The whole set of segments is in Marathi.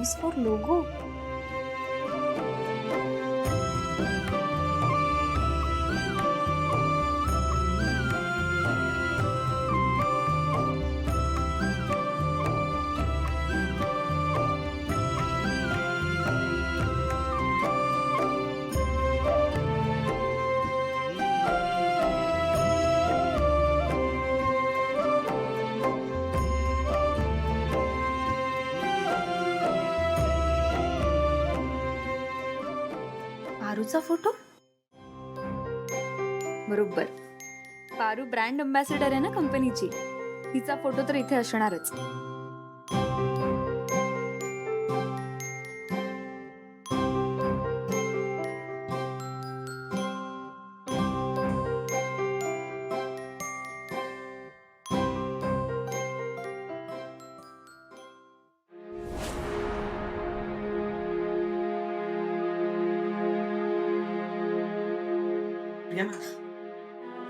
Size 4 logo. पारूचा फोटो बरोबर. पारू ब्रँड अम्बॅसेडर आहे ना कंपनीची. तिचा फोटो तर इथे असणारच.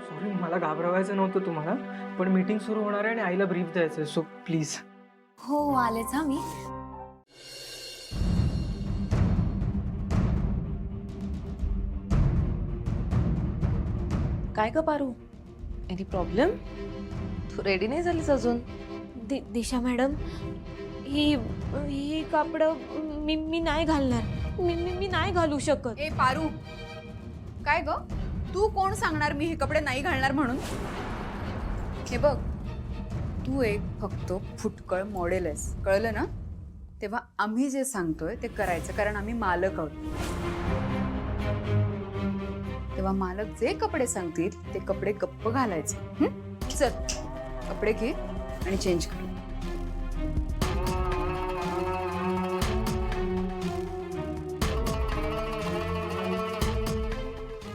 सॉरी, मला घाबरवायचं नव्हतं तुम्हाला, पण मीटिंग सुरू होणार आहे आणि आईला ब्रीफ द्यायचं, सो प्लीज. हो आलेच हा मी. काय ग पारू, एनी प्रॉब्लेम? तू रेडी नाही झालीस अजून? दिशा मॅडम, ही ही कापडं मी नाही घालणार. मी नाही घालू शकत. ए पारू, काय ग, तू कोण सांगणार मी हे कपडे नाही घालणार म्हणून? हे बघ, तू एक फक्त फुटकळ मॉडेल आहेस, कळलं ना? तेव्हा आम्ही जे सांगतोय ते करायचं, कारण आम्ही मालक आहोत. तेव्हा मालक जे कपडे सांगतील ते कपडे गप्प घालायचे. चल, कपडे घे आणि चेंज कर.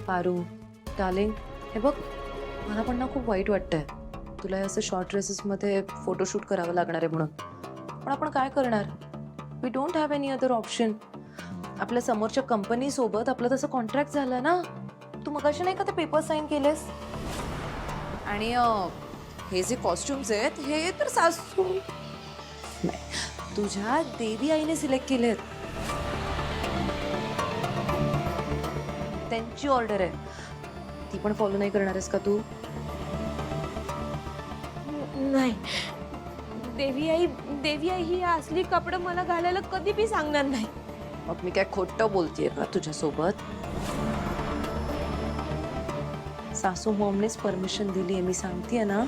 पारू डार्लिंग, हे बघ, मला पण ना खूप वाईट वाटतंय तुला हे असं शॉर्ट ड्रेसेसमध्ये फोटोशूट करावं लागणार आहे म्हणून. पण आपण काय करणार? We don't have any other option. आपल्या समोरच्या कंपनीसोबत आपलं तसं कॉन्ट्रॅक्ट झालं ना. तू मगाशी नाही का ते पेपर साईन केलेस? आणि हे जे कॉस्ट्युम्स आहेत हे तर सासू नाही, तुझ्या देवी आईने सिलेक्ट केलेत. त्यांची ऑर्डर आहे, ती पण फॉलो नाही करणार आहेस का तू? नाही, देवी आई ही असली कपडं मला घालायला कधी बी सांगणार नाही. मग मी काय खोटं बोलतेय का तुझ्यासोबत? सासू मॉमनेच परमिशन दिली आहे, मी सांगतेय ना.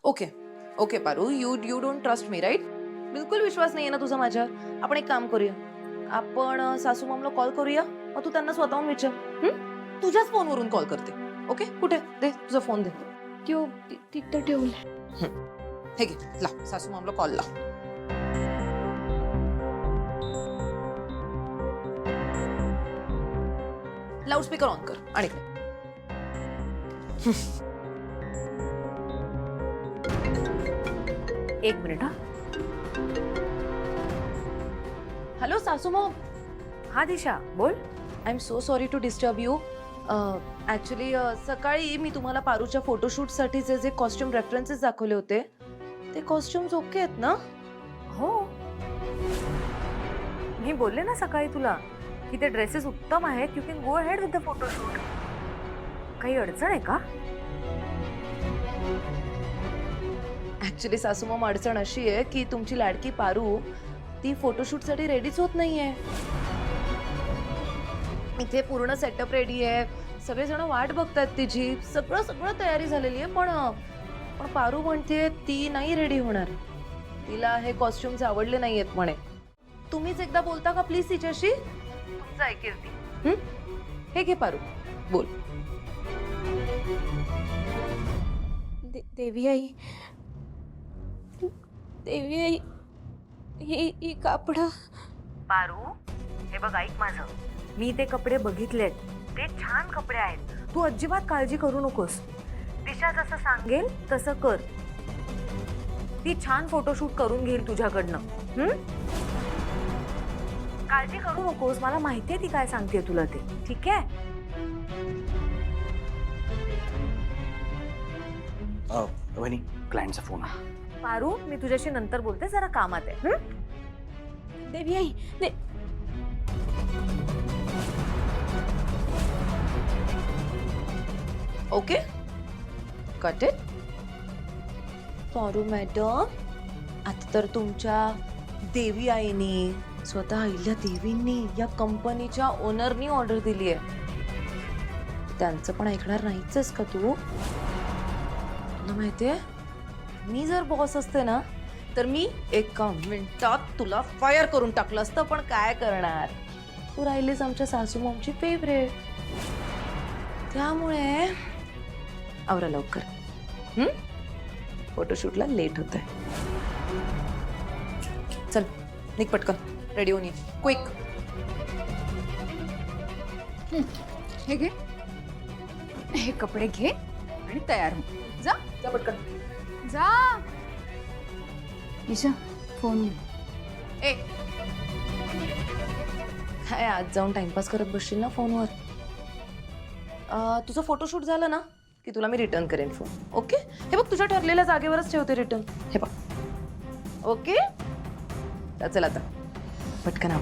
Okay okay Paru, you don't trust me right? बिलकुल विश्वास नाहीये ना तुझा माझ्यावर. आपण एक काम करूया, आपण सासू मॉमला कॉल करूया, मग तू त्यांना स्वतःहून विचार. तुझ्याच फोनवरून कॉल करते. ओके, कुठे दे तुझा फोन, दे. तिथं ठेवलं. हे घे, ला सासू मॉमला कॉल ला. लाऊडस्पीकर ऑन कर आणि एक मिनिट. हा, हॅलो सासू मॉम. हा दिशा बोल. I am so sorry to disturb you. Actually सकाळी मी तुम्हाला पारूच्या फोटोशूटसाठीचे जे कॉस्ट्युम रेफरन्सेस दाखवले होते ते कॉस्ट्युम्स ओके आहेत ना? हो, मी बोलले ना सकाळी तुला की ते ड्रेसेस उत्तम आहेत. You can go ahead with the photoshoot. काही अडचण आहे का? ॲक्च्युली सासू मॉम, अडचण अशी आहे की तुमची लाडकी पारू ती फोटोशूटसाठी रेडीच होत नाहीये. इथे पूर्ण सेटअप रेडी आहे, सगळेजण वाट बघतात तिची, सगळं तयारी झालेली आहे, पण पारू म्हणते ती नाही रेडी होणार. तिला हे कॉस्ट्युम्स आवडले नाहीयेत म्हणे. तुम्हीच एकदा बोलता का प्लीज तिच्याशी? तुमचं ऐकेल ती. हे घे पारू, बोल. देवी आई ही कापडं. पारू, हे बघ, ऐक माझं. मी ते कपडे बघितलेत, ते छान कपडे आहेत. तू अजिबात काळजी करू नकोस. दिशा जसं सांगेल तसं कर. ती छान फोटोशूट करून घेईल तुझ्याकडनं. काळजी करू नकोस, मला माहितीये ती काय सांगते तुला ते. ठीक आहे? वहिनी, क्लायंटचा फोन. पारू, मी तुझ्याशी नंतर बोलते, जरा कामात आहे. देवी आई okay cut it. Paru madam, आता तर तुमच्या देवी आईनी, स्वतः अहिल्या देवींनी या कंपनीच्या ओनरनी ऑर्डर दिली आहे. त्यांचं पण ऐकणार नाहीच का तू? तुला माहितीये, मी जर बॉस असते ना तर मी एका मिनिटात तुला फायर करून टाकलं असतं. पण काय करणार, तू राहिलीस आमच्या सासू मॉमची फेवरेट. त्यामुळे आवरा लवकर, फोटोशूटला लेट होत आहे. चल निघ पटकन, रेडी होऊन ये क्विक. हे घे, हे कपडे घे आणि तयार हो. जा जा पटकन. जा. ईशा फोन. ए काय आज जाऊन टाइमपास करत बसशील ना फोनवर? तुझं फोटोशूट झालं ना की तुला मी रिटर्न करेन फोन. ओके, हे बघ तुझ्या ठरलेल्या जागेवरच ठेवते रिटर्न. हे बघ. ओके चल आता पटकन आव.